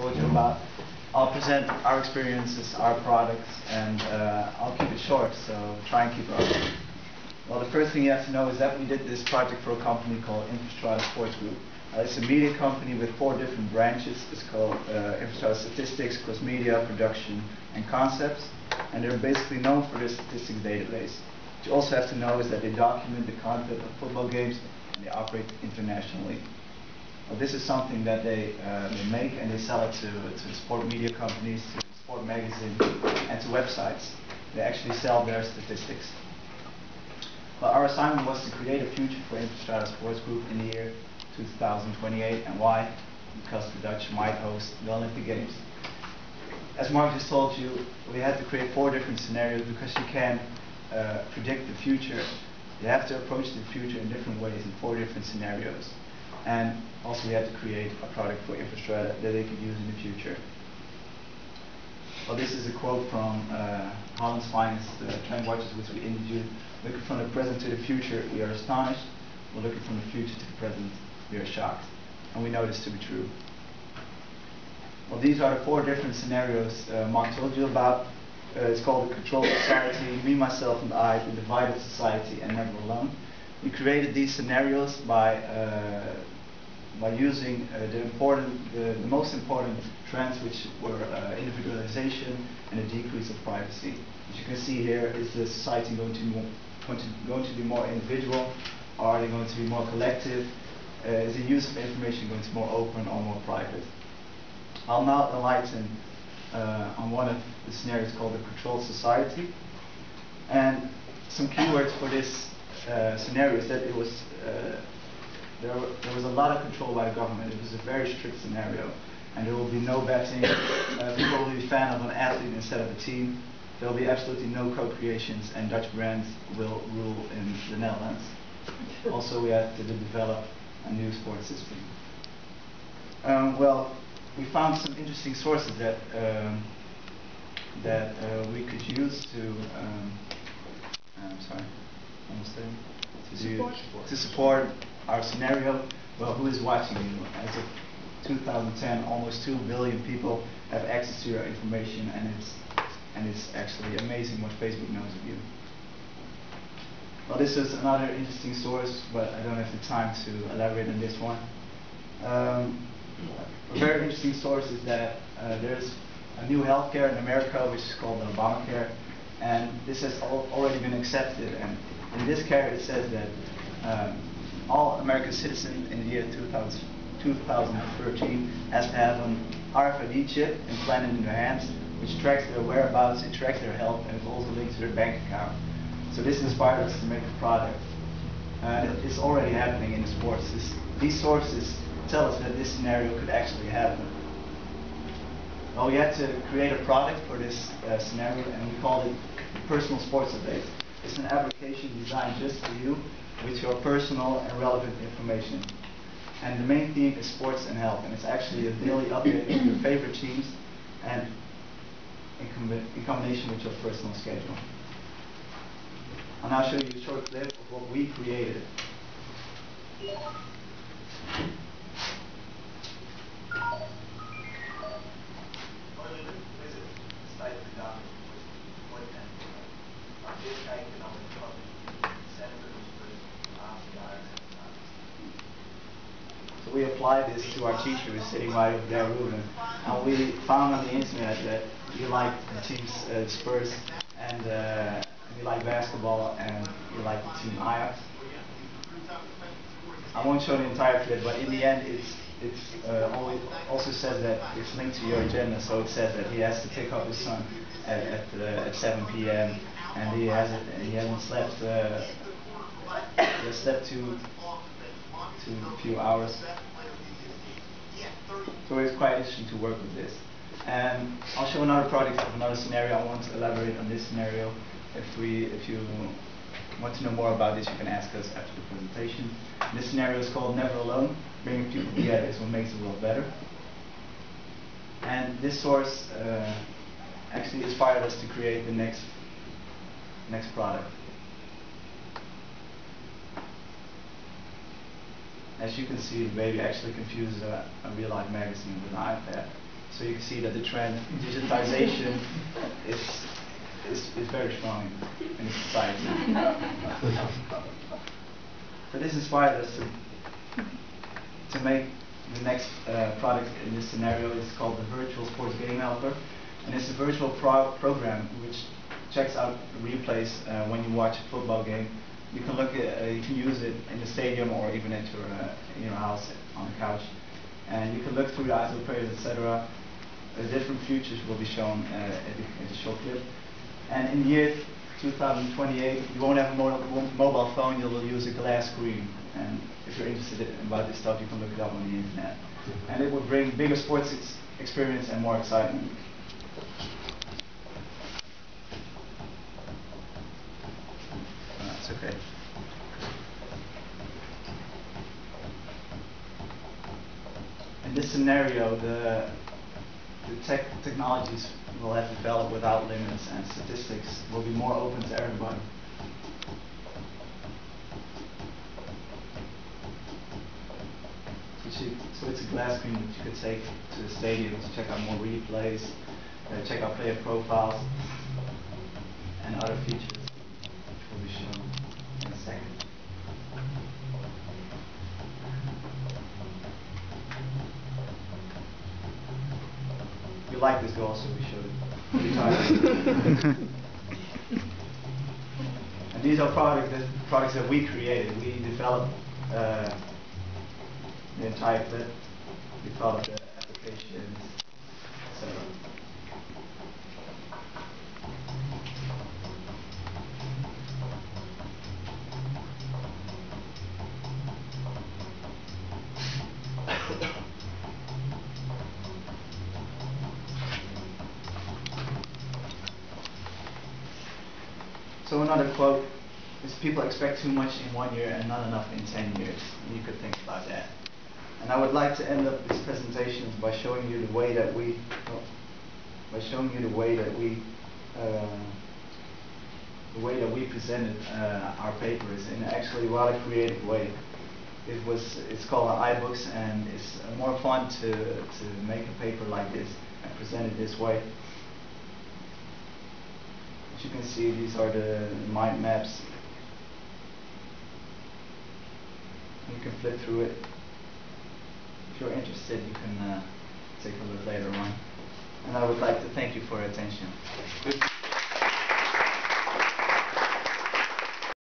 told you about. I'll present our experiences, our products, and I'll keep it short, so try and keep up. Well, the first thing you have to know is that we did this project for a company called Infrastructure Sports Group. It's a media company with 4 different branches. It's called Infrastructure Statistics, Cross Media, Production, and Concepts. And they're basically known for their statistics database. What you also have to know is that they document the content of football games and they operate internationally. Well, this is something that they make and they sell it to sport media companies, to sport magazines, and to websites. They actually sell their statistics. Well, our assignment was to create a future for Infrastructure Sports Group in the year 2028. And why? Because the Dutch might host the Olympic Games. As Mark just told you, we had to create 4 different scenarios because you can't predict the future. You have to approach the future in different ways in 4 different scenarios. And also we had to create a product for infrastructure that they could use in the future. Well, this is a quote from Holland's finest trend watches, which we interviewed. Looking from the present to the future, we are astonished. We're looking from the future to the present, we are shocked. And we know this to be true. Well, these are the 4 different scenarios Mark told you about. It's called the controlled society, me, myself, and I, the divided society, and never alone. We created these scenarios by using the most important trends, which were individualization and a decrease of privacy. As you can see here, is the society going to be more individual, or are they going to be more collective? Is the use of information going to be more open or more private? I'll now enlighten on one of the scenarios called the controlled society. And some keywords for this scenario is that it was there was a lot of control by the government. It was a very strict scenario, and there will be no betting. People will be a fan of an athlete instead of a team. There will be absolutely no co-creations, and Dutch brands will rule in the Netherlands. Also, we had to develop a new sports system. Well, we found some interesting sources that we could use to to support our scenario. Well, who is watching you? As of 2010, almost 2 billion people have access to your information, and it's actually amazing what Facebook knows of you. Well, this is another interesting source, but I don't have the time to elaborate on this one. A very interesting source is that there's a new healthcare in America which is called Obamacare, and this has already been accepted. And in this care it says that all American citizens in the year 2013 has to have an RFID chip implanted in their hands, which tracks their whereabouts, it tracks their health, and it's also linked to their bank account. So this inspired us to make a product. It's already happening in the sports. These sources tell us that this scenario could actually happen. Well, we had to create a product for this scenario, and we called it Personal Sports Update. It's an application designed just for you with your personal and relevant information. And the main theme is sports and health, and it's actually a daily update of your favorite teams and in combination with your personal schedule. I'll now show you a short clip of what we created. So we applied this to our teacher who's sitting right over there, Ruben. And we found on the internet that you like the teams Spurs and you like basketball and you like the team Ajax. I won't show the entire clip, but in the end it also says that it's linked to your agenda. So it says that he has to pick up his son at 7 p.m. and he hasn't slept. He has slept to a few hours. So it's quite interesting to work with this. And I'll show another product of another scenario. I want to elaborate on this scenario. If you want to know more about this, you can ask us after the presentation. This scenario is called Never Alone. Bringing people together is what makes the world better. And this source actually inspired us to create the next product. As you can see, the baby actually confuses a real-life magazine with an iPad. So you can see that the trend in digitization is very strong in society. So this inspired us to make the next product in this scenario. It's called the Virtual Sports Game Helper, and it's a virtual program which checks out replays when you watch a football game. You can look at, you can use it in the stadium or even at your house on the couch, and you can look through the eyes of players, etc. Different futures will be shown at the short clip. And in the year 2028, you won't have a mobile phone, you'll use a glass screen. And if you're interested about this stuff, you can look it up on the internet. And it will bring bigger sports experience and more excitement. That's okay. In this scenario, the technologies will have developed without limits, and statistics will be more open to everybody. So it's a glass screen that you could take to the stadium to check out more replays, check out player profiles, and other features which will be shown in a second. If you like this, go also be showed it. And these are products that we created. We developed the entire clip. We developed the applications, etc. So another quote is, people expect too much in 1 year and not enough in 10 years. And you could think about that. And I would like to end up this presentation by showing you the way that we, presented our papers in actually a rather creative way. It's called iBooks, and it's more fun to make a paper like this and present it this way. As you can see, these are the mind maps. You can flip through it. If you're interested, you can take a look later on. And I would like to thank you for your attention.